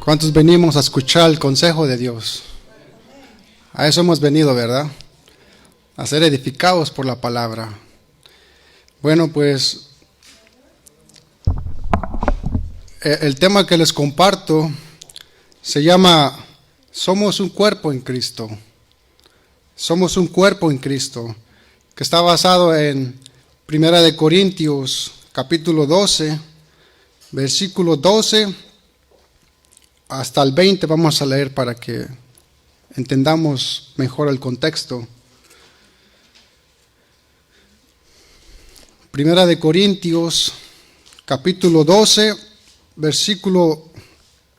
¿Cuántos venimos a escuchar el consejo de Dios? A eso hemos venido, ¿verdad? A ser edificados por la palabra. Bueno, pues el tema que les comparto se llama Somos un cuerpo en Cristo. Somos un cuerpo en Cristo, que está basado en 1 Corintios capítulo 12, versículo 12 hasta el 20. Vamos a leer para que entendamos mejor el contexto. 1 Corintios capítulo 12, versículo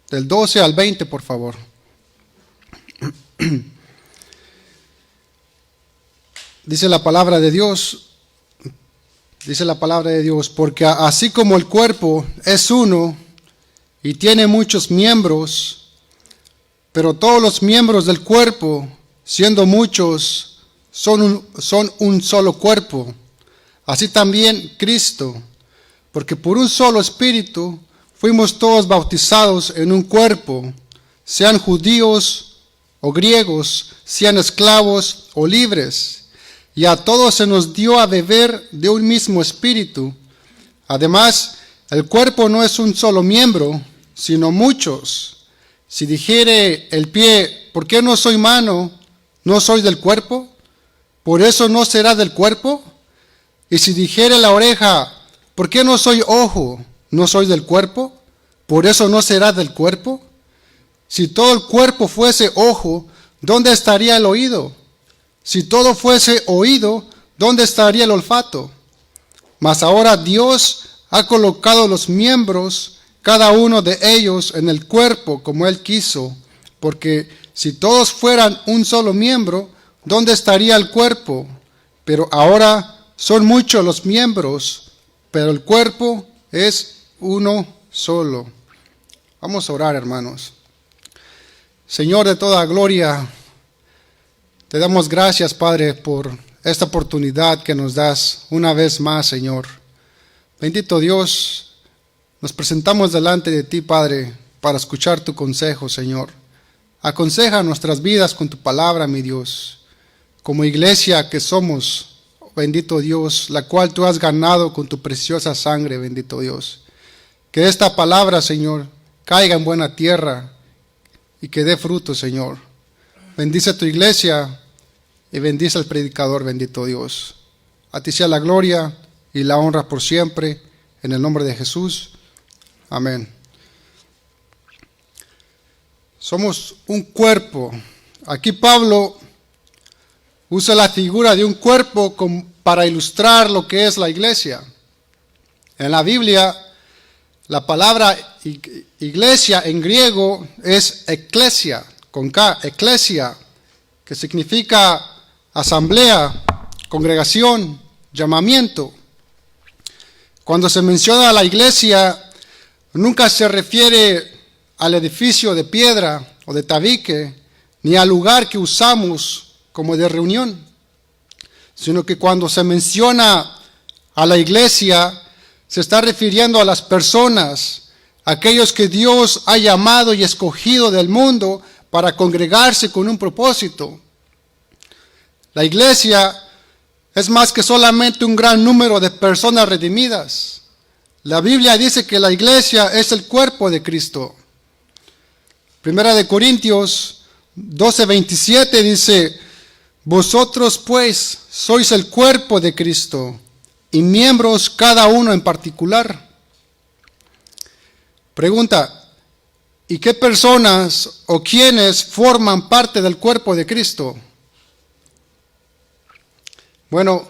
del 12 al 20, por favor. Dice la palabra de Dios, porque así como el cuerpo es uno y tiene muchos miembros, pero todos los miembros del cuerpo, siendo muchos, son un solo cuerpo. Así también Cristo, porque por un solo Espíritu fuimos todos bautizados en un cuerpo, sean judíos o griegos, sean esclavos o libres, y a todos se nos dio a beber de un mismo Espíritu. Además, el cuerpo no es un solo miembro, sino muchos. Si dijere el pie, ¿por qué no soy mano? ¿No soy del cuerpo? ¿Por eso no será del cuerpo? Y si dijere la oreja, ¿por qué no soy ojo? ¿No soy del cuerpo? ¿Por eso no será del cuerpo? Si todo el cuerpo fuese ojo, ¿dónde estaría el oído? Si todo fuese oído, ¿dónde estaría el olfato? Mas ahora Dios ha colocado los miembros, cada uno de ellos, en el cuerpo como Él quiso. Porque si todos fueran un solo miembro, ¿dónde estaría el cuerpo? Pero ahora son muchos los miembros, pero el cuerpo es uno solo. Vamos a orar, hermanos. Señor de toda gloria, te damos gracias, Padre, por esta oportunidad que nos das una vez más, Señor. Bendito Dios, nos presentamos delante de ti, Padre, para escuchar tu consejo, Señor. Aconseja nuestras vidas con tu palabra, mi Dios. Como iglesia que somos, bendito Dios, la cual tú has ganado con tu preciosa sangre, bendito Dios. Que esta palabra, Señor, caiga en buena tierra y que dé fruto, Señor. Bendice tu iglesia y bendice al predicador, bendito Dios. A ti sea la gloria y la honra por siempre, en el nombre de Jesús. Amén. Somos un cuerpo. Aquí Pablo usa la figura de un cuerpo para ilustrar lo que es la iglesia. En la Biblia, la palabra iglesia en griego es eklesia, con K, eklesia, que significa asamblea, congregación, llamamiento. Cuando se menciona la iglesia, nunca se refiere al edificio de piedra o de tabique, ni al lugar que usamos como de reunión, sino que cuando se menciona a la iglesia, se está refiriendo a las personas, aquellos que Dios ha llamado y escogido del mundo para congregarse con un propósito. La iglesia es más que solamente un gran número de personas redimidas. La Biblia dice que la iglesia es el cuerpo de Cristo. 1 Corintios 12:27 dice, vosotros pues sois el cuerpo de Cristo y miembros cada uno en particular. Pregunta, ¿y qué personas o quiénes forman parte del cuerpo de Cristo? Bueno,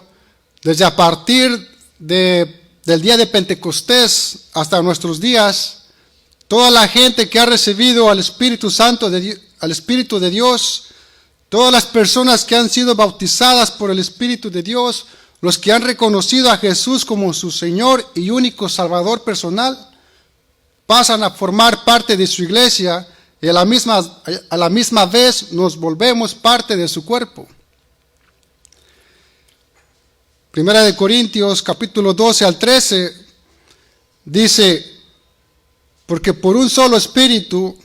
desde a partir del día de Pentecostés hasta nuestros días, toda la gente que ha recibido al Espíritu Santo, al Espíritu de Dios, todas las personas que han sido bautizadas por el Espíritu de Dios, los que han reconocido a Jesús como su Señor y único Salvador personal, pasan a formar parte de su iglesia y a la misma vez nos volvemos parte de su cuerpo. 1 Corintios capítulo 12 al 13 dice, porque por un solo Espíritu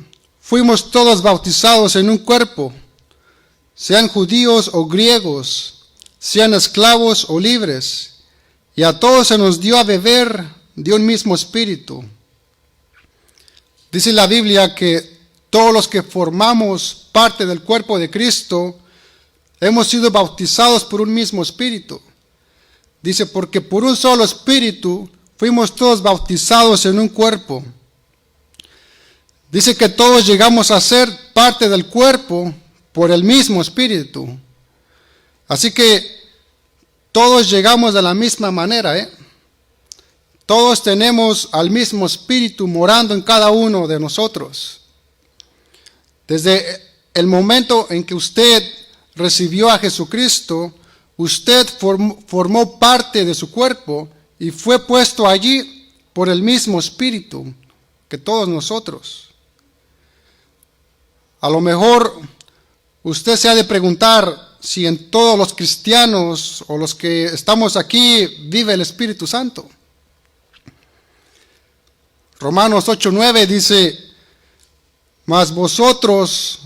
fuimos todos bautizados en un cuerpo, sean judíos o griegos, sean esclavos o libres, y a todos se nos dio a beber de un mismo espíritu. Dice la Biblia que todos los que formamos parte del cuerpo de Cristo hemos sido bautizados por un mismo espíritu. Dice, porque por un solo espíritu fuimos todos bautizados en un cuerpo. Dice que todos llegamos a ser parte del cuerpo por el mismo espíritu. Así que todos llegamos de la misma manera, Todos tenemos al mismo espíritu morando en cada uno de nosotros. Desde el momento en que usted recibió a Jesucristo, usted formó parte de su cuerpo y fue puesto allí por el mismo espíritu que todos nosotros. A lo mejor usted se ha de preguntar si en todos los cristianos o los que estamos aquí vive el Espíritu Santo. Romanos 8:9 dice, mas vosotros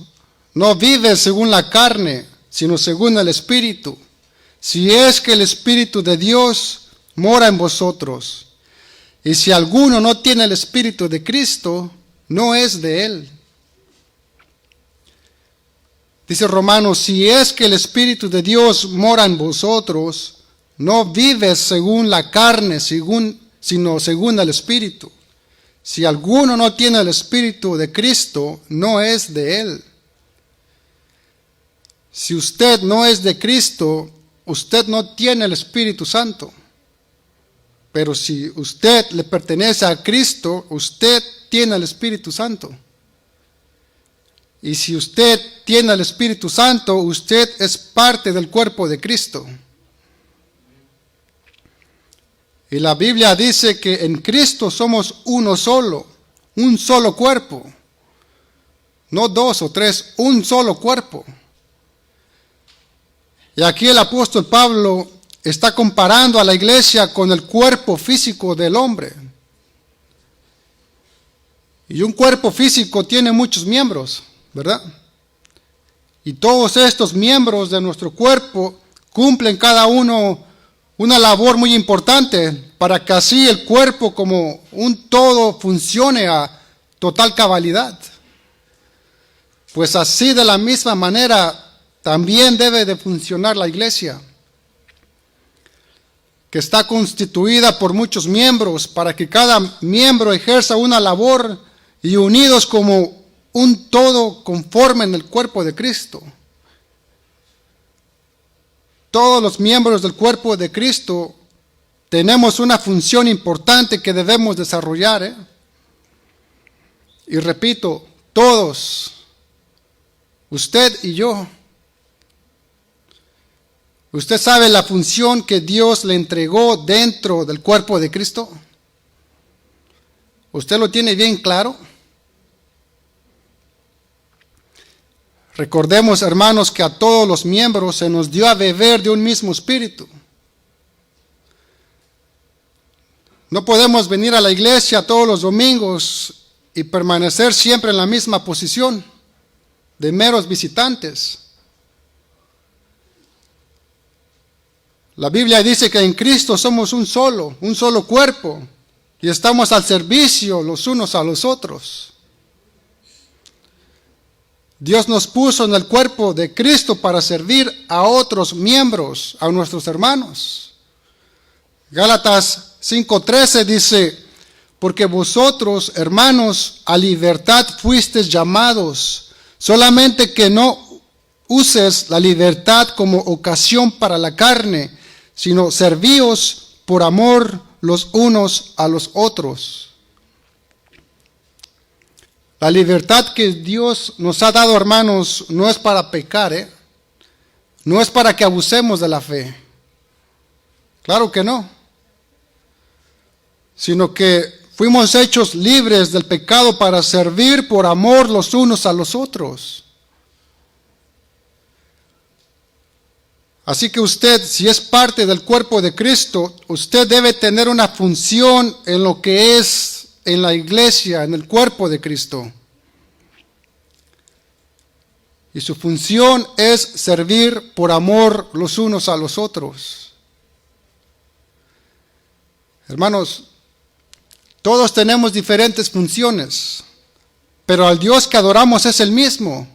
no vives según la carne, sino según el Espíritu, si es que el Espíritu de Dios mora en vosotros. Y si alguno no tiene el Espíritu de Cristo, no es de él. Dice Romanos, si es que el Espíritu de Dios mora en vosotros, no vives según la carne, sino según el Espíritu. Si alguno no tiene el Espíritu de Cristo, no es de él. Si usted no es de Cristo, usted no tiene el Espíritu Santo. Pero si usted le pertenece a Cristo, usted tiene el Espíritu Santo. Y si usted tiene el Espíritu Santo, usted es parte del cuerpo de Cristo. Y la Biblia dice que en Cristo somos uno solo, un solo cuerpo. No dos o tres, un solo cuerpo. Y aquí el apóstol Pablo está comparando a la iglesia con el cuerpo físico del hombre. Y un cuerpo físico tiene muchos miembros, ¿verdad? Y todos estos miembros de nuestro cuerpo cumplen cada uno una labor muy importante para que así el cuerpo como un todo funcione a total cabalidad. Pues así de la misma manera también debe de funcionar la iglesia, que está constituida por muchos miembros para que cada miembro ejerza una labor y unidos como un todo conforme en el cuerpo de Cristo. Todos los miembros del cuerpo de Cristo tenemos una función importante que debemos desarrollar. Y repito, todos, usted y yo. ¿Usted sabe la función que Dios le entregó dentro del cuerpo de Cristo? ¿Usted lo tiene bien claro? Recordemos, hermanos, que a todos los miembros se nos dio a beber de un mismo espíritu. No podemos venir a la iglesia todos los domingos y permanecer siempre en la misma posición de meros visitantes. La Biblia dice que en Cristo somos un solo cuerpo, y estamos al servicio los unos a los otros. Dios nos puso en el cuerpo de Cristo para servir a otros miembros, a nuestros hermanos. Gálatas 5:13 dice, porque vosotros, hermanos, a libertad fuisteis llamados, solamente que no uses la libertad como ocasión para la carne, sino servíos por amor los unos a los otros. La libertad que Dios nos ha dado, hermanos, no es para pecar, no es para que abusemos de la fe. Claro que no. Sino que fuimos hechos libres del pecado para servir por amor los unos a los otros. Así que usted, si es parte del cuerpo de Cristo, usted debe tener una función en lo que es en la iglesia, en el cuerpo de Cristo. Y su función es servir por amor los unos a los otros. Hermanos, todos tenemos diferentes funciones, pero al Dios que adoramos es el mismo.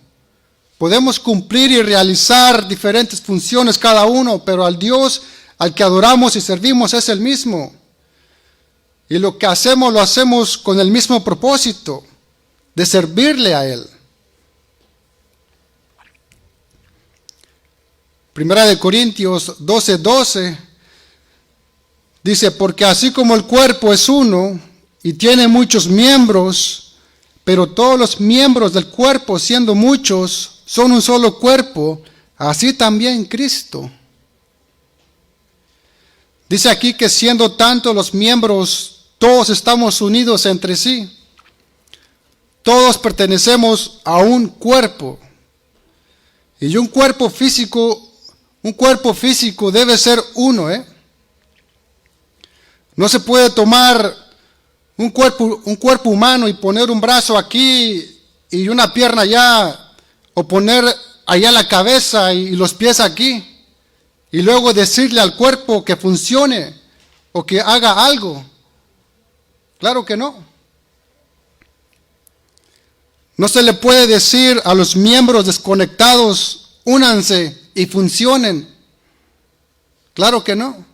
Podemos cumplir y realizar diferentes funciones cada uno, pero al Dios al que adoramos y servimos es el mismo. Y lo que hacemos lo hacemos con el mismo propósito, de servirle a Él. Primera de Corintios 12:12 dice, porque así como el cuerpo es uno y tiene muchos miembros, pero todos los miembros del cuerpo, siendo muchos, son un solo cuerpo, así también Cristo. Dice aquí que siendo tantos los miembros, todos estamos unidos entre sí. Todos pertenecemos a un cuerpo. Y un cuerpo físico debe ser uno, No se puede tomar un cuerpo humano y poner un brazo aquí y una pierna allá, o poner allá la cabeza y los pies aquí, y luego decirle al cuerpo que funcione o que haga algo. Claro que no. No se le puede decir a los miembros desconectados, únanse y funcionen. Claro que no.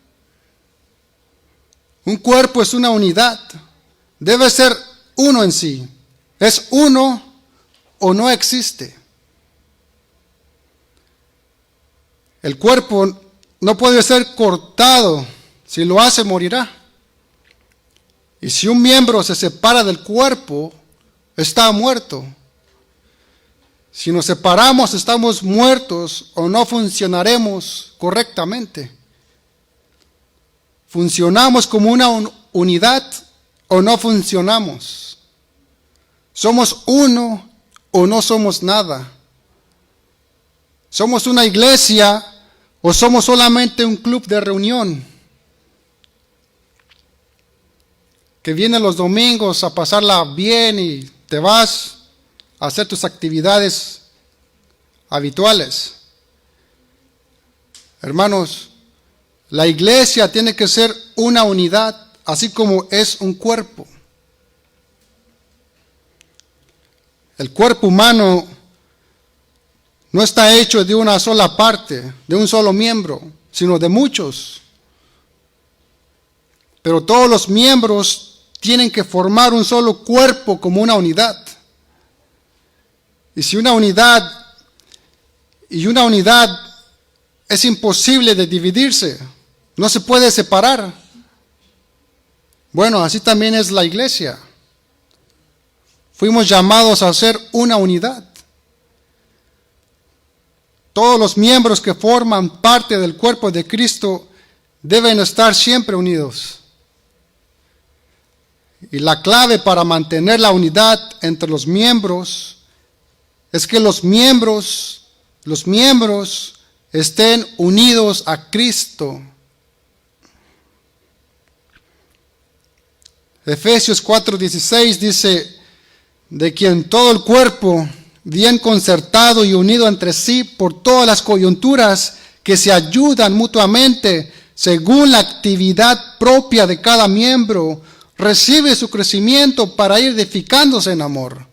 Un cuerpo es una unidad. Debe ser uno en sí. Es uno o no existe. El cuerpo no puede ser cortado. Si lo hace, morirá. Y si un miembro se separa del cuerpo, está muerto. Si nos separamos, estamos muertos o no funcionaremos correctamente. ¿Funcionamos como una unidad o no funcionamos? ¿Somos uno o no somos nada? ¿Somos una iglesia o somos solamente un club de reunión que viene los domingos a pasarla bien y te vas a hacer tus actividades habituales? Hermanos, la iglesia tiene que ser una unidad, así como es un cuerpo. El cuerpo humano no está hecho de una sola parte, de un solo miembro, sino de muchos. Pero todos los miembros tienen que formar un solo cuerpo como una unidad. Y si una unidad es imposible de dividirse, no se puede separar. Bueno, así también es la iglesia. Fuimos llamados a ser una unidad. Todos los miembros que forman parte del cuerpo de Cristo deben estar siempre unidos. Y la clave para mantener la unidad entre los miembros es que los miembros estén unidos a Cristo. Efesios 4:16 dice, de quien todo el cuerpo, bien concertado y unido entre sí por todas las coyunturas que se ayudan mutuamente según la actividad propia de cada miembro, recibe su crecimiento para ir edificándose en amor.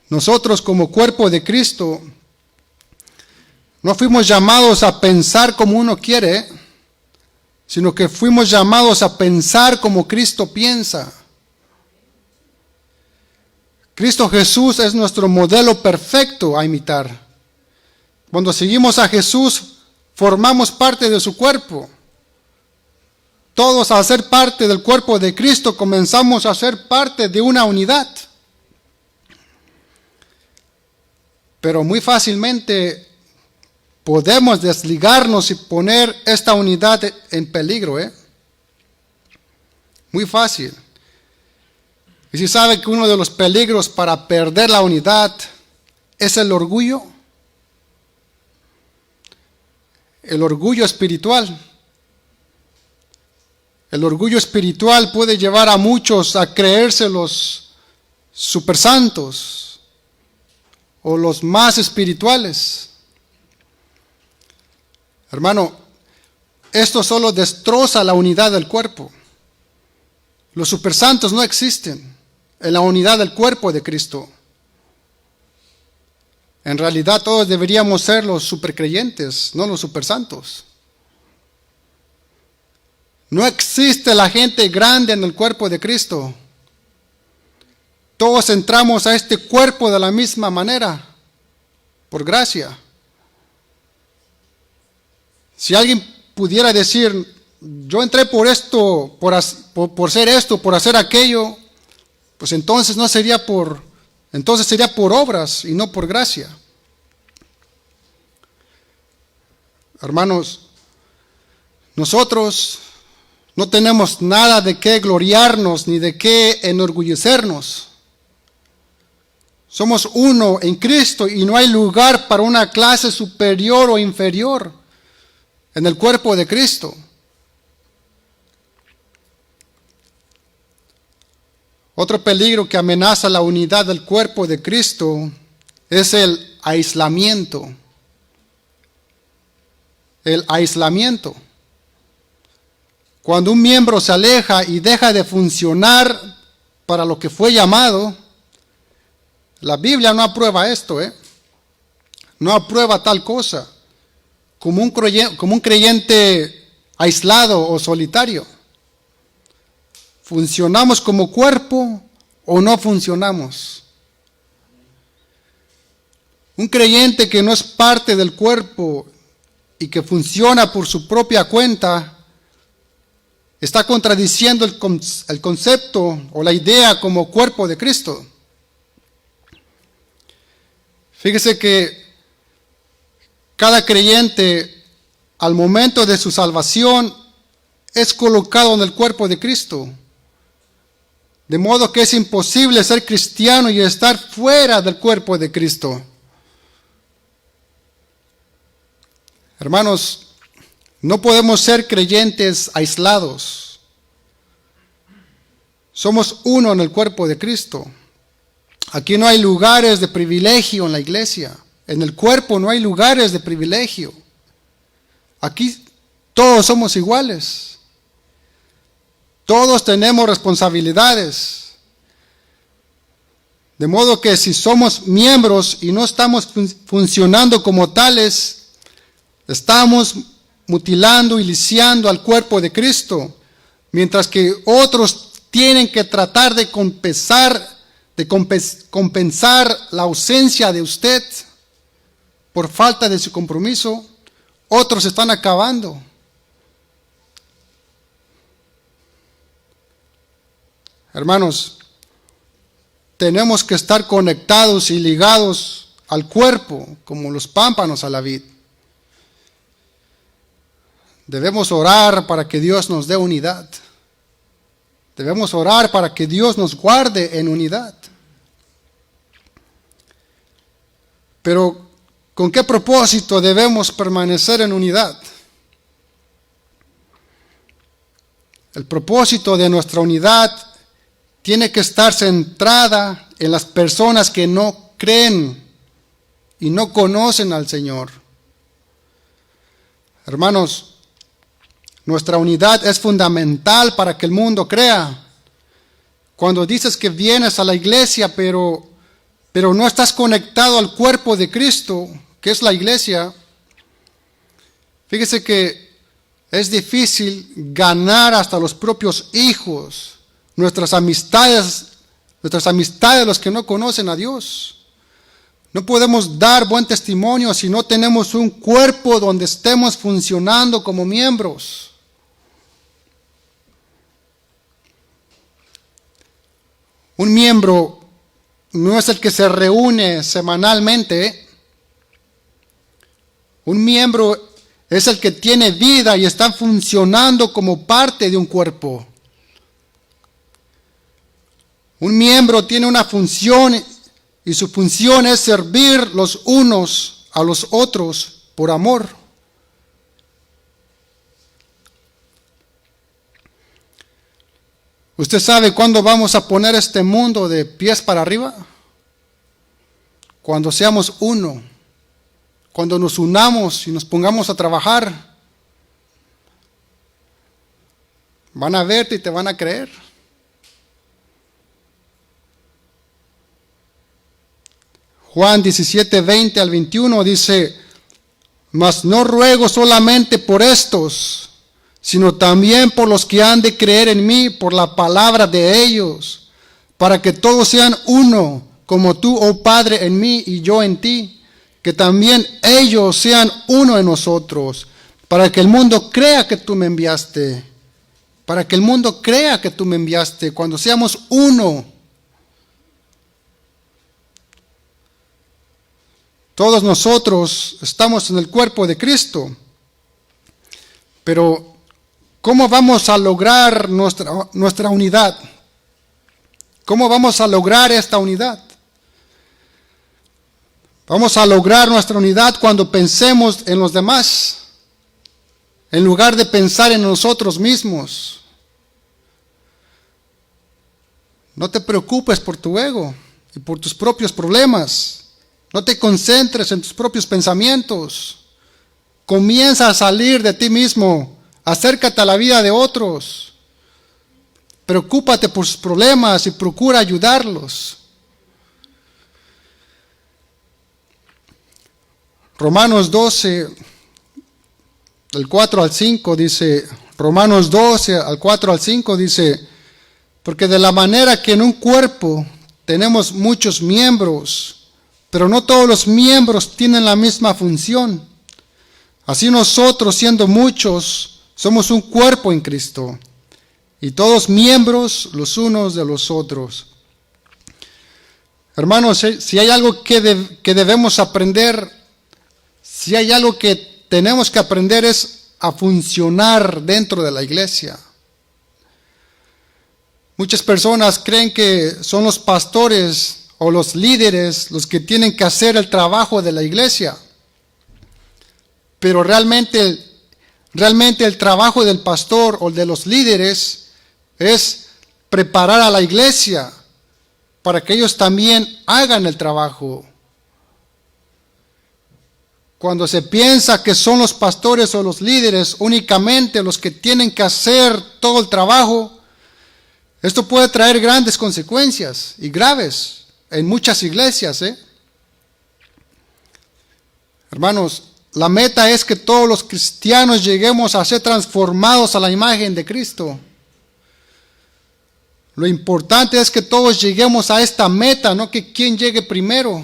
Nosotros como cuerpo de Cristo no fuimos llamados a pensar como uno quiere, sino que fuimos llamados a pensar como Cristo piensa. Cristo Jesús es nuestro modelo perfecto a imitar. Cuando seguimos a Jesús, formamos parte de su cuerpo. Todos al ser parte del cuerpo de Cristo comenzamos a ser parte de una unidad. Pero muy fácilmente podemos desligarnos y poner esta unidad en peligro, Muy fácil. Y si sabe que uno de los peligros para perder la unidad es el orgullo. El orgullo espiritual. El orgullo espiritual puede llevar a muchos a creerse los supersantos o los más espirituales. Hermano, esto solo destroza la unidad del cuerpo. Los supersantos no existen en la unidad del cuerpo de Cristo. En realidad todos deberíamos ser los supercreyentes, no los supersantos. No existe la gente grande en el cuerpo de Cristo. Todos entramos a este cuerpo de la misma manera, por gracia. Si alguien pudiera decir, yo entré por esto, por ser esto, por hacer aquello, pues entonces sería por obras y no por gracia. Hermanos, nosotros no tenemos nada de qué gloriarnos ni de qué enorgullecernos. Somos uno en Cristo y no hay lugar para una clase superior o inferior en el cuerpo de Cristo. Otro peligro que amenaza la unidad del cuerpo de Cristo es el aislamiento. El aislamiento. Cuando un miembro se aleja y deja de funcionar para lo que fue llamado, la Biblia no aprueba esto, no aprueba tal cosa, como un creyente aislado o solitario. ¿Funcionamos como cuerpo o no funcionamos? Un creyente que no es parte del cuerpo y que funciona por su propia cuenta, está contradiciendo el concepto o la idea como cuerpo de Cristo. Fíjese que cada creyente al momento de su salvación es colocado en el cuerpo de Cristo. De modo que es imposible ser cristiano y estar fuera del cuerpo de Cristo. Hermanos, no podemos ser creyentes aislados. Somos uno en el cuerpo de Cristo. Aquí no hay lugares de privilegio en la iglesia. En el cuerpo no hay lugares de privilegio. Aquí todos somos iguales. Todos tenemos responsabilidades. De modo que si somos miembros y no estamos funcionando como tales, estamos mutilando y lisiando al cuerpo de Cristo, mientras que otros tienen que tratar de compensar la ausencia de usted por falta de su compromiso. Otros están acabando. Hermanos, tenemos que estar conectados y ligados al cuerpo, como los pámpanos a la vid. Debemos orar para que Dios nos dé unidad. Debemos orar para que Dios nos guarde en unidad. Pero, ¿con qué propósito debemos permanecer en unidad? El propósito de nuestra unidad tiene que estar centrada en las personas que no creen y no conocen al Señor. Hermanos, nuestra unidad es fundamental para que el mundo crea. Cuando dices que vienes a la iglesia, pero no estás conectado al cuerpo de Cristo, que es la iglesia, fíjese que es difícil ganar hasta los propios hijos, nuestras amistades, los que no conocen a Dios. No podemos dar buen testimonio si no tenemos un cuerpo donde estemos funcionando como miembros. Un miembro no es el que se reúne semanalmente. Un miembro es el que tiene vida y está funcionando como parte de un cuerpo. Un miembro tiene una función y su función es servir los unos a los otros por amor. ¿Usted sabe cuándo vamos a poner este mundo de pies para arriba? Cuando seamos uno, cuando nos unamos y nos pongamos a trabajar. Van a verte y te van a creer. Juan 17, 20 al 21 dice: mas no ruego solamente por estos, sino también por los que han de creer en mí por la palabra de ellos, para que todos sean uno, como tú, oh Padre, en mí y yo en ti, que también ellos sean uno en nosotros, para que el mundo crea que tú me enviaste. Para que el mundo crea que tú me enviaste, cuando seamos uno. Todos nosotros estamos en el cuerpo de Cristo, pero ¿cómo vamos a lograr nuestra unidad? ¿Cómo vamos a lograr esta unidad? Vamos a lograr nuestra unidad cuando pensemos en los demás, en lugar de pensar en nosotros mismos. No te preocupes por tu ego y por tus propios problemas. No te concentres en tus propios pensamientos. Comienza a salir de ti mismo. Acércate a la vida de otros. Preocúpate por sus problemas y procura ayudarlos. Romanos 12, del 4 al 5 dice, Romanos 12, al 4 al 5 dice: porque de la manera que en un cuerpo tenemos muchos miembros, pero no todos los miembros tienen la misma función. Así nosotros, siendo muchos, somos un cuerpo en Cristo, y todos miembros los unos de los otros. Hermanos, si hay algo que debemos aprender, si hay algo que tenemos que aprender, es a funcionar dentro de la iglesia. Muchas personas creen que son los pastores o los líderes los que tienen que hacer el trabajo de la iglesia. Pero realmente el trabajo del pastor o de los líderes es preparar a la iglesia para que ellos también hagan el trabajo. Cuando se piensa que son los pastores o los líderes únicamente los que tienen que hacer todo el trabajo, esto puede traer grandes consecuencias y graves en muchas iglesias. Hermanos, la meta es que todos los cristianos lleguemos a ser transformados a la imagen de Cristo. Lo importante es que todos lleguemos a esta meta, no que quien llegue primero,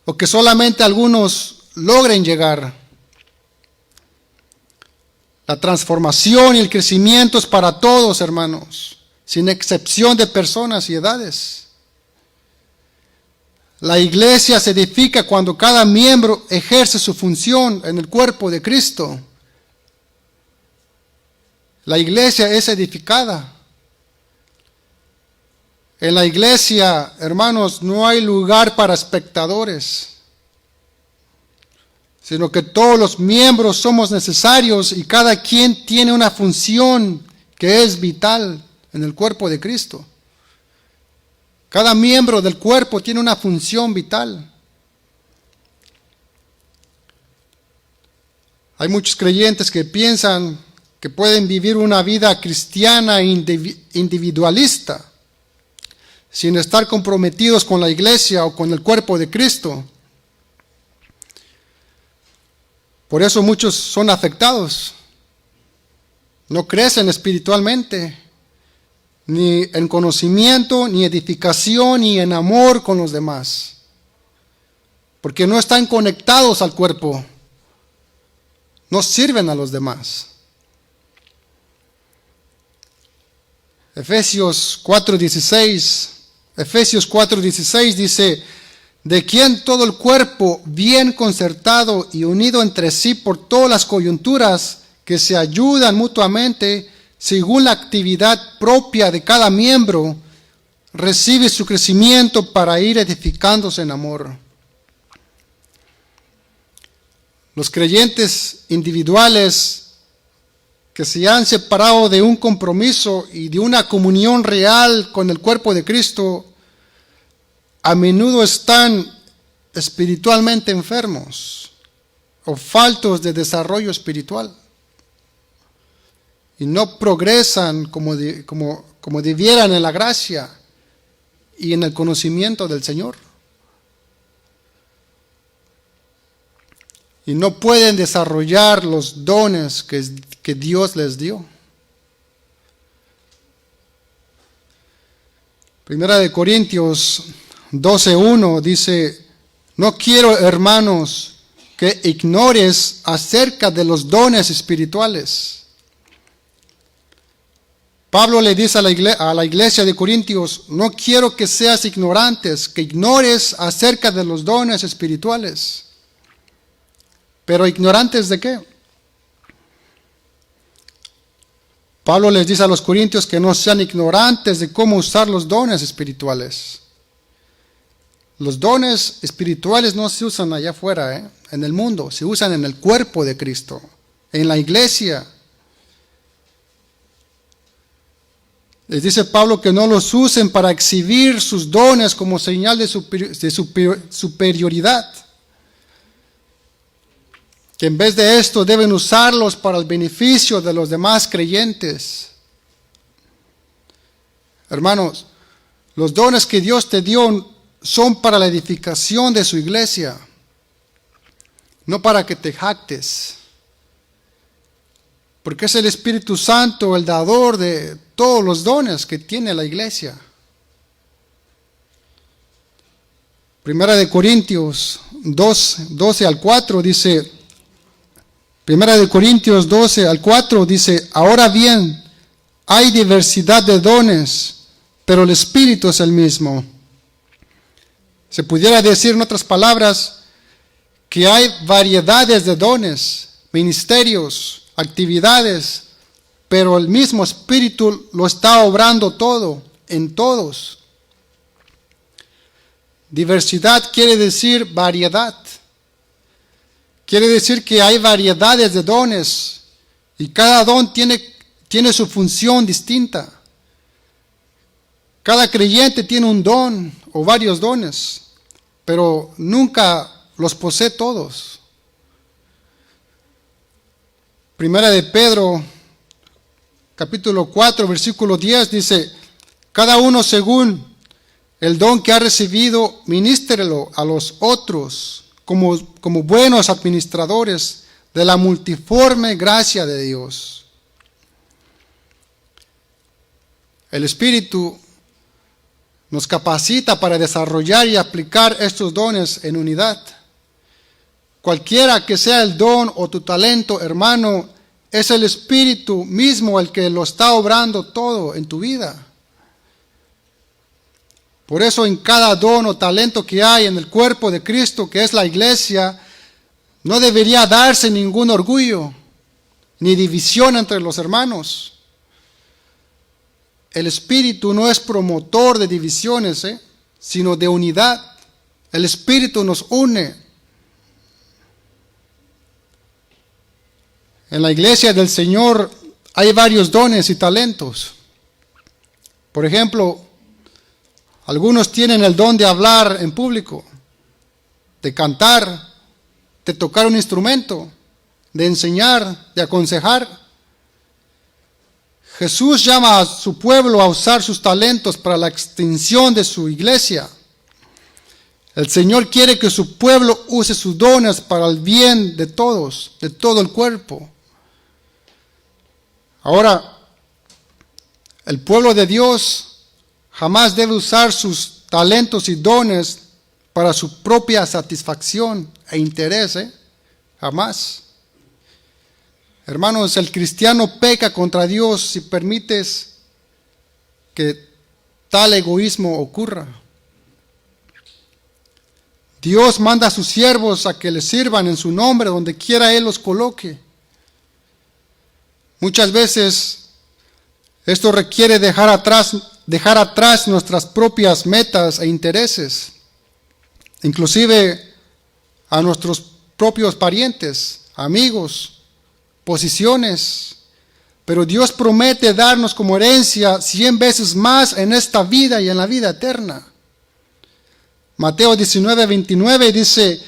o que solamente algunos logren llegar. La transformación y el crecimiento es para todos, hermanos, sin excepción de personas y edades. La iglesia se edifica cuando cada miembro ejerce su función en el cuerpo de Cristo. La iglesia es edificada. En la iglesia, hermanos, no hay lugar para espectadores, sino que todos los miembros somos necesarios y cada quien tiene una función que es vital en el cuerpo de Cristo. Cada miembro del cuerpo tiene una función vital. Hay muchos creyentes que piensan que pueden vivir una vida cristiana individualista, sin estar comprometidos con la iglesia o con el cuerpo de Cristo. Por eso muchos son afectados. No crecen espiritualmente, ni en conocimiento, ni edificación, ni en amor con los demás. Porque no están conectados al cuerpo. No sirven a los demás. Efesios 4:16 dice: de quien todo el cuerpo, bien concertado y unido entre sí por todas las coyunturas que se ayudan mutuamente, según la actividad propia de cada miembro, recibe su crecimiento para ir edificándose en amor. Los creyentes individuales que se han separado de un compromiso y de una comunión real con el cuerpo de Cristo, a menudo están espiritualmente enfermos o faltos de desarrollo espiritual y no progresan como debieran en la gracia y en el conocimiento del Señor. Y no pueden desarrollar los dones que Dios les dio. Primera de Corintios 12:1 dice: no quiero, hermanos, que ignores acerca de los dones espirituales. Pablo le dice a la iglesia de Corintios: no quiero que seas ignorantes, que ignores acerca de los dones espirituales. ¿Pero ignorantes de qué? Pablo les dice a los corintios que no sean ignorantes de cómo usar los dones espirituales. Los dones espirituales no se usan allá afuera, en el mundo, se usan en el cuerpo de Cristo, en la iglesia. Les dice Pablo que no los usen para exhibir sus dones como señal de superioridad. Que en vez de esto deben usarlos para el beneficio de los demás creyentes. Hermanos, los dones que Dios te dio son para la edificación de su iglesia, no para que te jactes. Porque es el Espíritu Santo el dador de todos los dones que tiene la iglesia. Primera de Corintios 12:4 dice: Primera de Corintios 12:4 dice: ahora bien, hay diversidad de dones, pero el Espíritu es el mismo. Se pudiera decir en otras palabras que hay variedades de dones, ministerios, actividades, pero el mismo Espíritu lo está obrando todo, en todos. Diversidad quiere decir variedad. Quiere decir que hay variedades de dones y cada don tiene su función distinta. Cada creyente tiene un don o varios dones, pero nunca los posee todos. Primera de Pedro, capítulo 4, versículo 10 dice: cada uno según el don que ha recibido, ministrelo a los otros como buenos administradores de la multiforme gracia de Dios. El Espíritu nos capacita para desarrollar y aplicar estos dones en unidad. Cualquiera que sea el don o tu talento, hermano, es el Espíritu mismo el que lo está obrando todo en tu vida. Por eso en cada don o talento que hay en el cuerpo de Cristo, que es la iglesia, no debería darse ningún orgullo, ni división entre los hermanos. El Espíritu no es promotor de divisiones, sino de unidad. El Espíritu nos une. En la iglesia del Señor hay varios dones y talentos. Por ejemplo, algunos tienen el don de hablar en público, de cantar, de tocar un instrumento, de enseñar, de aconsejar. Jesús llama a su pueblo a usar sus talentos para la extensión de su iglesia. El Señor quiere que su pueblo use sus dones para el bien de todos, de todo el cuerpo. Ahora, el pueblo de Dios jamás debe usar sus talentos y dones para su propia satisfacción e interés, jamás. Hermanos, el cristiano peca contra Dios si permites que tal egoísmo ocurra. Dios manda a sus siervos a que le sirvan en su nombre donde quiera Él los coloque. Muchas veces esto requiere dejar atrás nuestras propias metas e intereses, inclusive a nuestros propios parientes, amigos, posiciones, pero Dios promete darnos como herencia 100 veces más en esta vida y en la vida eterna. Mateo 19:29 dice: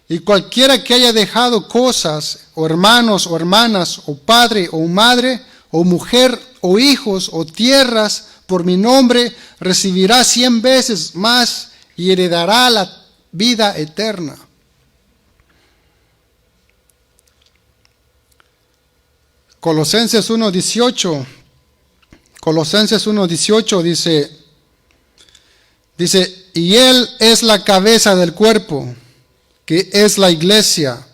y cualquiera que haya dejado cosas, o hermanos, o hermanas, o padre, o madre, o mujer, o hijos, o tierras, por mi nombre, recibirá 100 veces más y heredará la vida eterna. Colosenses 1:18 dice, y Él es la cabeza del cuerpo, que es la iglesia,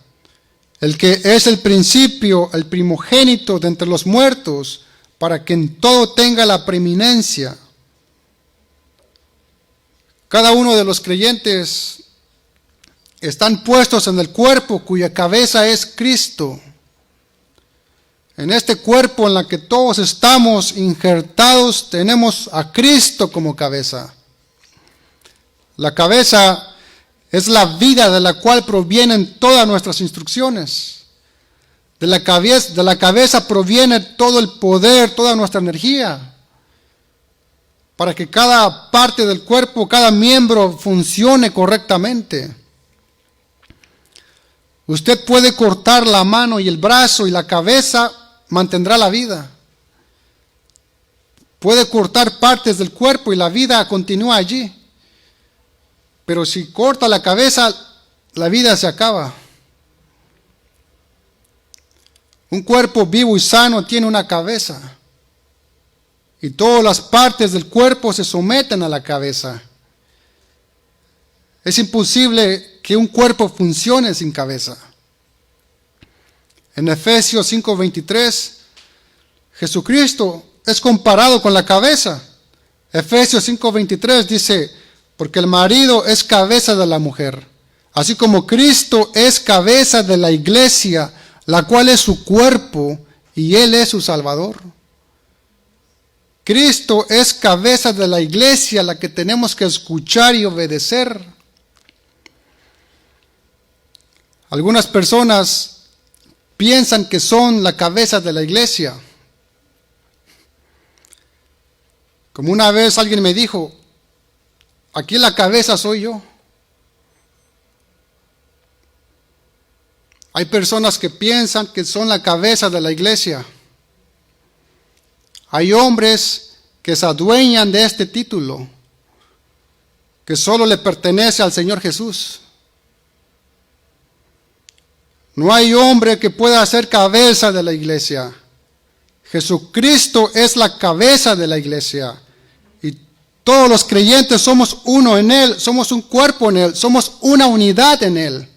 el que es el principio, el primogénito de entre los muertos, para que en todo tenga la preeminencia. Cada uno de los creyentes están puestos en el cuerpo cuya cabeza es Cristo. En este cuerpo en el que todos estamos injertados, tenemos a Cristo como cabeza. La cabeza es la vida de la cual provienen todas nuestras instrucciones. De la cabeza proviene todo el poder, toda nuestra energía, para que cada parte del cuerpo, cada miembro funcione correctamente. Usted puede cortar la mano y el brazo, y la cabeza mantendrá la vida. Puede cortar partes del cuerpo y la vida continúa allí. Pero si corta la cabeza, la vida se acaba. Un cuerpo vivo y sano tiene una cabeza. Y todas las partes del cuerpo se someten a la cabeza. Es imposible que un cuerpo funcione sin cabeza. En Efesios 5:23, Jesucristo es comparado con la cabeza. Efesios 5:23 dice, porque el marido es cabeza de la mujer, así como Cristo es cabeza de la iglesia, la cual es su cuerpo, y Él es su Salvador. Cristo es cabeza de la iglesia, la que tenemos que escuchar y obedecer. Algunas personas piensan que son la cabeza de la iglesia. Como una vez alguien me dijo, aquí la cabeza soy yo. Hay personas que piensan que son la cabeza de la iglesia. Hay hombres que se adueñan de este título, que solo le pertenece al Señor Jesús. No hay hombre que pueda ser cabeza de la iglesia. Jesucristo es la cabeza de la iglesia. Y todos los creyentes somos uno en Él, somos un cuerpo en Él, somos una unidad en Él.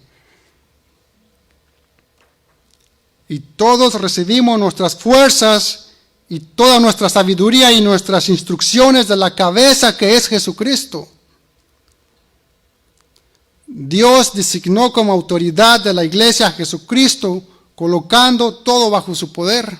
Y todos recibimos nuestras fuerzas y toda nuestra sabiduría y nuestras instrucciones de la cabeza que es Jesucristo. Dios designó como autoridad de la iglesia a Jesucristo, colocando todo bajo su poder.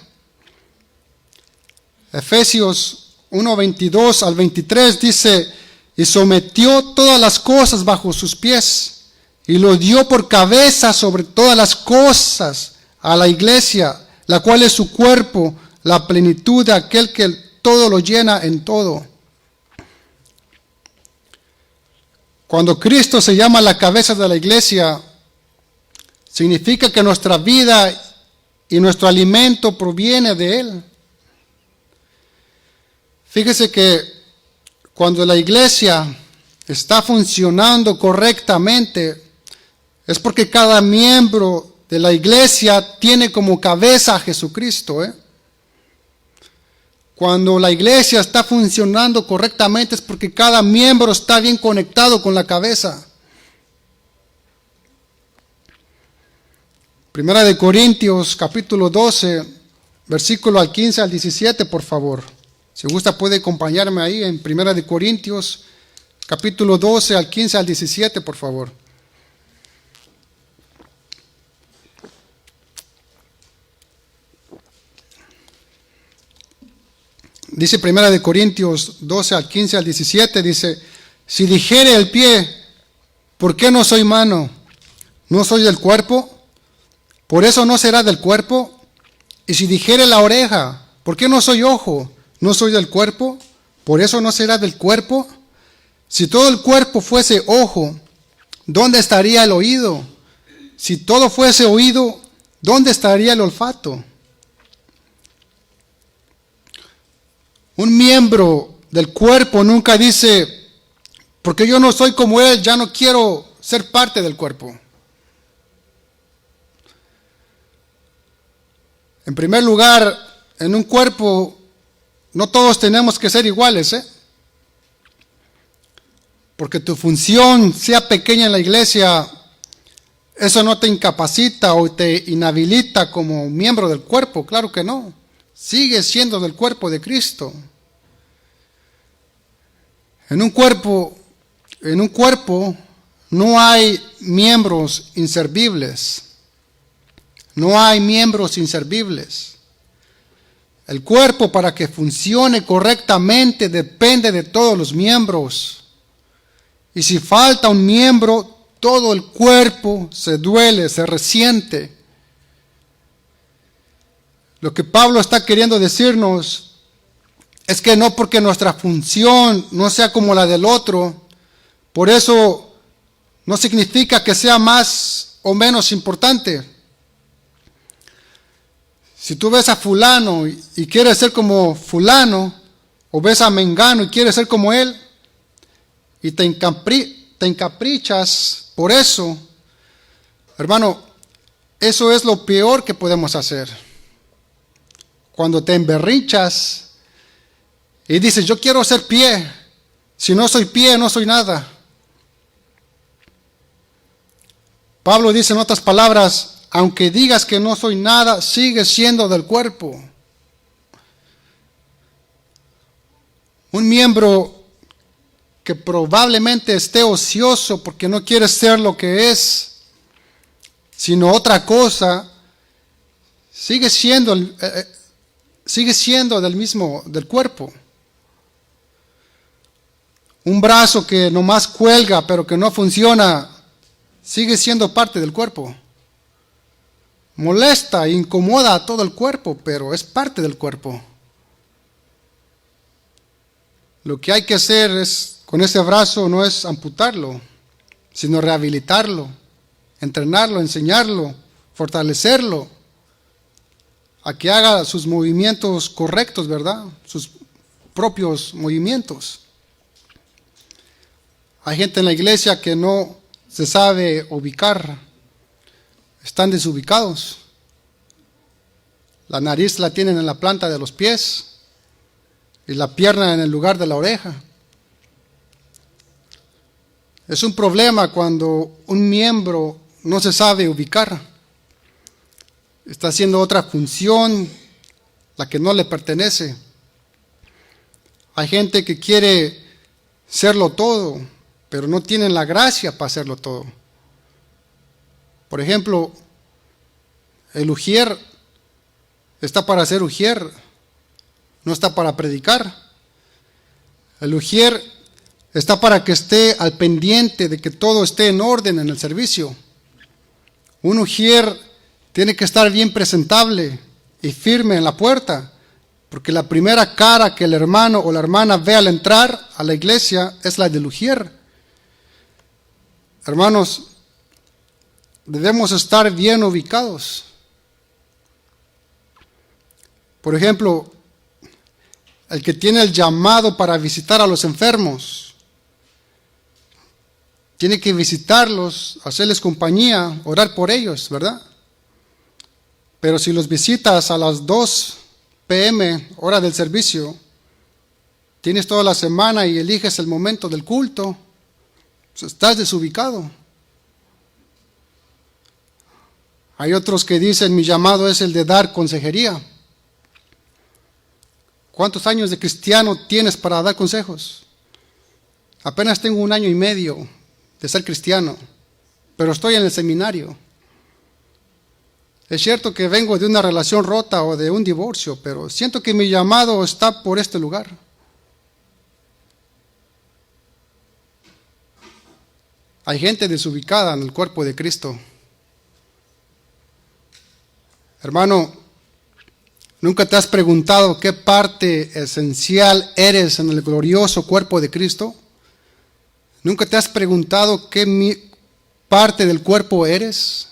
Efesios 1:22 al 23 dice, y sometió todas las cosas bajo sus pies, y lo dio por cabeza sobre todas las cosas a la iglesia, la cual es su cuerpo, la plenitud de aquel que todo lo llena en todo. Cuando Cristo se llama la cabeza de la iglesia, significa que nuestra vida y nuestro alimento proviene de Él. Fíjese que cuando la iglesia está funcionando correctamente, es porque cada miembro de la iglesia tiene como cabeza a Jesucristo. Cuando la iglesia está funcionando correctamente es porque cada miembro está bien conectado con la cabeza. Primera de Corintios, capítulo 12, versículo al 15 al 17, por favor. Si gusta puede acompañarme ahí en Primera de Corintios, capítulo 12, al 15 al 17, por favor. Dice Primera de Corintios 12 al 15 al 17, dice, si dijere el pie, ¿por qué no soy mano? ¿No soy del cuerpo? ¿Por eso no será del cuerpo? Y si dijere la oreja, ¿Por qué no soy ojo? ¿No soy del cuerpo? ¿Por eso no será del cuerpo? Si todo el cuerpo fuese ojo, ¿dónde estaría el oído? Si todo fuese oído, ¿dónde estaría el olfato? Un miembro del cuerpo nunca dice, porque yo no soy como él, ya no quiero ser parte del cuerpo. En primer lugar, en un cuerpo, no todos tenemos que ser iguales, Porque tu función sea pequeña en la iglesia, eso no te incapacita o te inhabilita como miembro del cuerpo, claro que no. Sigues siendo del cuerpo de Cristo. En un cuerpo no hay miembros inservibles. No hay miembros inservibles. El cuerpo, para que funcione correctamente, depende de todos los miembros. Y si falta un miembro, todo el cuerpo se duele, se resiente. Lo que Pablo está queriendo decirnos es que no porque nuestra función no sea como la del otro, por eso no significa que sea más o menos importante. Si tú ves a fulano y quieres ser como fulano, o ves a mengano y quieres ser como él, y te encaprichas por eso, hermano, eso es lo peor que podemos hacer. Cuando te emberrinchas y dices, yo quiero ser pie, si no soy pie, no soy nada. Pablo dice en otras palabras, aunque digas que no soy nada, sigues siendo del cuerpo. Un miembro que probablemente esté ocioso porque no quiere ser lo que es, sino otra cosa, sigue siendo del cuerpo. Un brazo que nomás cuelga pero que no funciona, sigue siendo parte del cuerpo. Molesta, incomoda a todo el cuerpo, pero es parte del cuerpo. Lo que hay que hacer con ese brazo no es amputarlo, sino rehabilitarlo, entrenarlo, enseñarlo, fortalecerlo, a que haga sus movimientos correctos, ¿verdad? Sus propios movimientos. Hay gente en la iglesia que no se sabe ubicar, están desubicados. La nariz la tienen en la planta de los pies y la pierna en el lugar de la oreja. Es un problema cuando un miembro no se sabe ubicar. Está haciendo otra función, la que no le pertenece. Hay gente que quiere serlo todo, pero no tienen la gracia para hacerlo todo. Por ejemplo, el ujier está para ser ujier, no está para predicar. El ujier está para que esté al pendiente de que todo esté en orden en el servicio. Un ujier tiene que estar bien presentable y firme en la puerta, porque la primera cara que el hermano o la hermana ve al entrar a la iglesia es la del ujier. Hermanos, debemos estar bien ubicados. Por ejemplo, el que tiene el llamado para visitar a los enfermos, tiene que visitarlos, hacerles compañía, orar por ellos, ¿verdad? Pero si los visitas a las 2 p.m., hora del servicio, tienes toda la semana y eliges el momento del culto, pues estás desubicado. Hay otros que dicen, mi llamado es el de dar consejería. ¿Cuántos años de cristiano tienes para dar consejos? Apenas tengo 1 año y medio de ser cristiano, pero estoy en el seminario. Es cierto que vengo de una relación rota o de un divorcio, pero siento que mi llamado está por este lugar. Hay gente desubicada en el cuerpo de Cristo. Hermano, ¿Nunca te has preguntado qué parte esencial eres en el glorioso cuerpo de Cristo? ¿Nunca te has preguntado qué parte del cuerpo eres?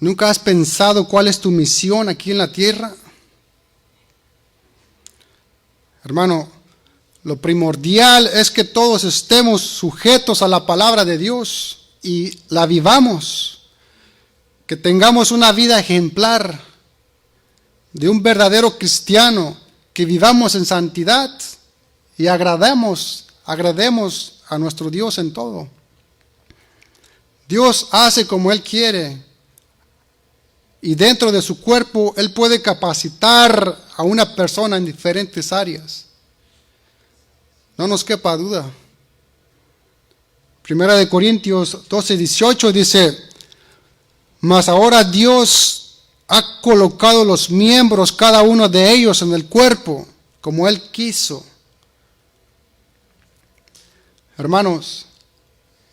¿Nunca has pensado cuál es tu misión aquí en la tierra? Hermano, lo primordial es que todos estemos sujetos a la palabra de Dios y la vivamos. Que tengamos una vida ejemplar de un verdadero cristiano, que vivamos en santidad y agrademos a nuestro Dios en todo. Dios hace como Él quiere y dentro de su cuerpo Él puede capacitar a una persona en diferentes áreas. No nos quepa duda. Primera de Corintios 12:18 dice: mas ahora Dios ha colocado los miembros, cada uno de ellos, en el cuerpo, como Él quiso. Hermanos,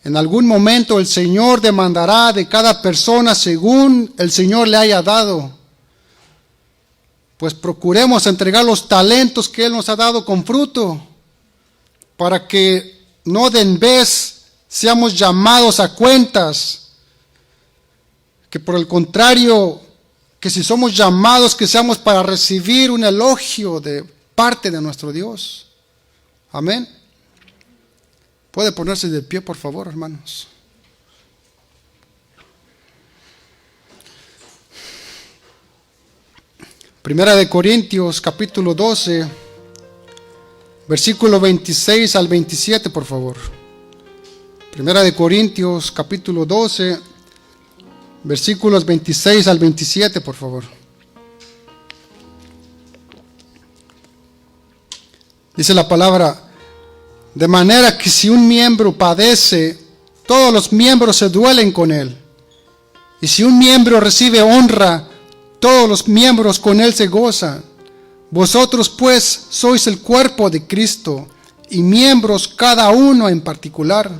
en algún momento el Señor demandará de cada persona según el Señor le haya dado. Pues procuremos entregar los talentos que Él nos ha dado con fruto, para que no de en vez seamos llamados a cuentas, que por el contrario, que si somos llamados, que seamos para recibir un elogio de parte de nuestro Dios. Amén. ¿Puede ponerse de pie, por favor, hermanos? Primera de Corintios, capítulo 12, versículo 26 al 27, por favor. Primera de Corintios, capítulo 12, versículos 26 al 27, por favor. Dice la palabra: de manera que si un miembro padece, todos los miembros se duelen con él. Y si un miembro recibe honra, todos los miembros con él se gozan. Vosotros pues sois el cuerpo de Cristo, y miembros cada uno en particular.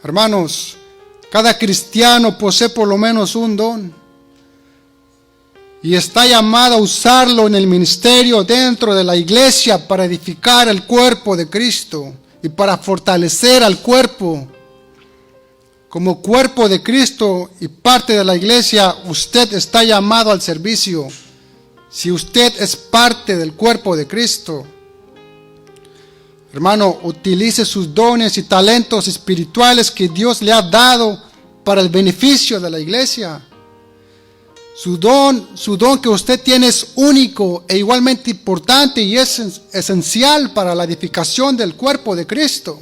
Hermanos, cada cristiano posee por lo menos un don y está llamado a usarlo en el ministerio dentro de la iglesia para edificar el cuerpo de Cristo y para fortalecer al cuerpo. Como cuerpo de Cristo y parte de la iglesia, usted está llamado al servicio. Si usted es parte del cuerpo de Cristo, hermano, utilice sus dones y talentos espirituales que Dios le ha dado para el beneficio de la iglesia. Su don que usted tiene es único e igualmente importante y es esencial para la edificación del cuerpo de Cristo.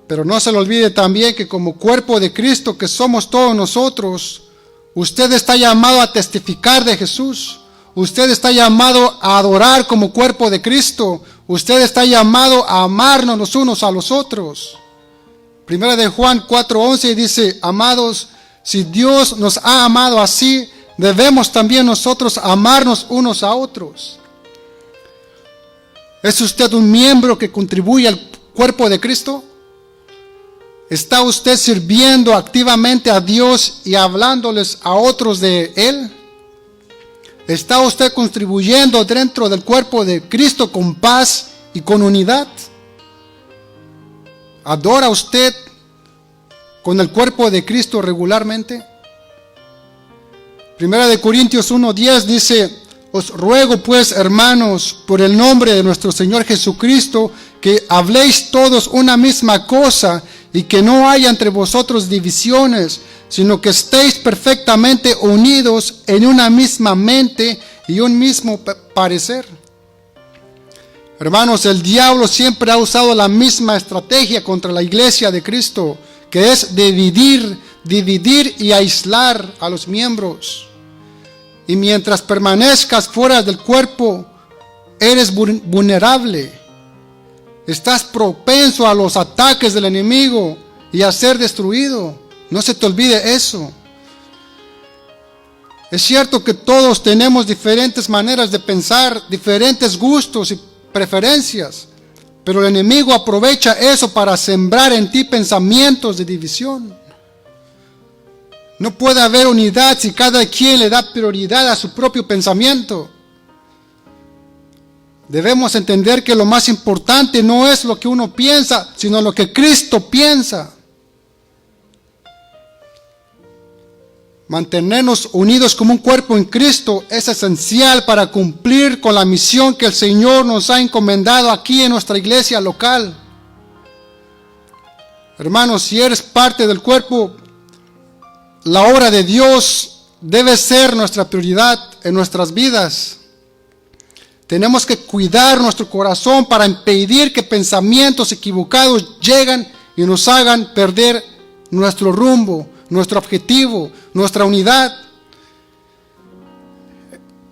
Pero no se le olvide también que como cuerpo de Cristo, que somos todos nosotros, usted está llamado a testificar de Jesús. Usted está llamado a adorar como cuerpo de Cristo. Usted está llamado a amarnos los unos a los otros. Primera de Juan 4:11 dice: amados, si Dios nos ha amado así, debemos también nosotros amarnos unos a otros. ¿Es usted un miembro que contribuye al cuerpo de Cristo? ¿Está usted sirviendo activamente a Dios y hablándoles a otros de Él? ¿Está usted contribuyendo dentro del cuerpo de Cristo con paz y con unidad? ¿Adora usted con el cuerpo de Cristo regularmente? Primera de Corintios 1:10 dice: os ruego pues, hermanos, por el nombre de nuestro Señor Jesucristo, que habléis todos una misma cosa y que no haya entre vosotros divisiones, sino que estéis perfectamente unidos en una misma mente y un mismo parecer. Hermanos, el diablo siempre ha usado la misma estrategia contra la iglesia de Cristo, que es dividir y aislar a los miembros. Y mientras permanezcas fuera del cuerpo, eres vulnerable. Estás propenso a los ataques del enemigo y a ser destruido. No se te olvide eso. Es cierto que todos tenemos diferentes maneras de pensar, diferentes gustos y preferencias, Pero el enemigo aprovecha eso para sembrar en ti pensamientos de división. No puede haber unidad si cada quien le da prioridad a su propio pensamiento. Debemos entender que lo más importante no es lo que uno piensa, sino lo que Cristo piensa. Mantenernos unidos como un cuerpo en Cristo es esencial para cumplir con la misión que el Señor nos ha encomendado aquí en nuestra iglesia local. Hermanos, si eres parte del cuerpo, la obra de Dios debe ser nuestra prioridad en nuestras vidas. Tenemos que cuidar nuestro corazón para impedir que pensamientos equivocados lleguen y nos hagan perder nuestro rumbo, nuestro objetivo, nuestra unidad.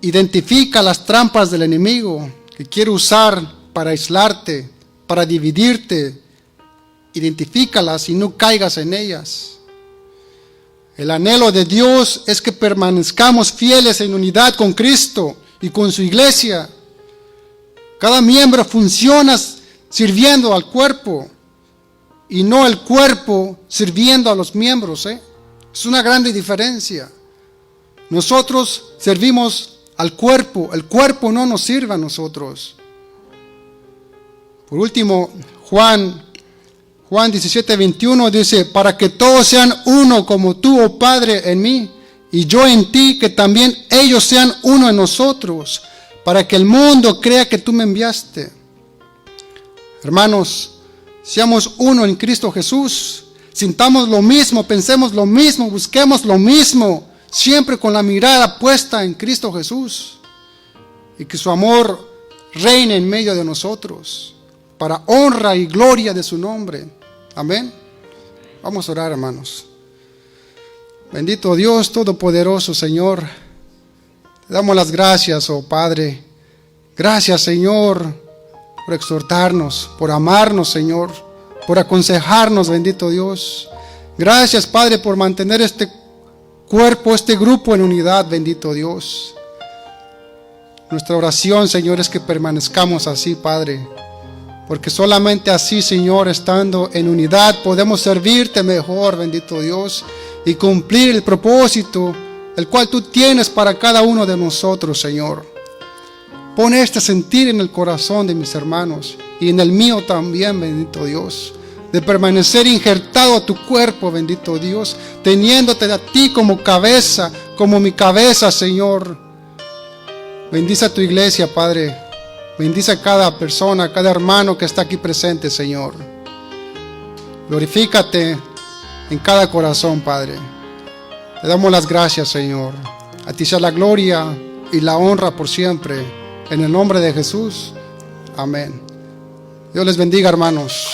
Identifica las trampas del enemigo que quiere usar para aislarte, para dividirte. Identifícalas y no caigas en ellas. El anhelo de Dios es que permanezcamos fieles en unidad con Cristo y con su iglesia. Cada miembro funciona sirviendo al cuerpo y no el cuerpo sirviendo a los miembros. Es una grande diferencia. Nosotros servimos al cuerpo, el cuerpo no nos sirve a nosotros. Por último, Juan 17:21 dice: para que todos sean uno como tú, oh Padre, en mí, y yo en ti, que también ellos sean uno en nosotros, para que el mundo crea que tú me enviaste. Hermanos, seamos uno en Cristo Jesús, sintamos lo mismo, pensemos lo mismo, busquemos lo mismo, siempre con la mirada puesta en Cristo Jesús, y que su amor reine en medio de nosotros, para honra y gloria de su nombre. Amén. Vamos a orar, hermanos. Bendito Dios Todopoderoso, Señor, te damos las gracias, oh Padre. Gracias, Señor, por exhortarnos, por amarnos, Señor, por aconsejarnos, bendito Dios. Gracias, Padre, por mantener este cuerpo, este grupo en unidad, bendito Dios. Nuestra oración, Señor, es que permanezcamos así, Padre, porque solamente así, Señor, estando en unidad, podemos servirte mejor, bendito Dios, y cumplir el propósito el cual tú tienes para cada uno de nosotros, Señor. Pon este sentir en el corazón de mis hermanos y en el mío también, bendito Dios, de permanecer injertado a tu cuerpo, bendito Dios, teniéndote a ti como cabeza, como mi cabeza, Señor. Bendice a tu iglesia, Padre. Bendice a cada persona, a cada hermano que está aquí presente, Señor. Glorifícate en cada corazón, Padre. Te damos las gracias, Señor. A ti sea la gloria y la honra por siempre. En el nombre de Jesús. Amén. Dios les bendiga, hermanos.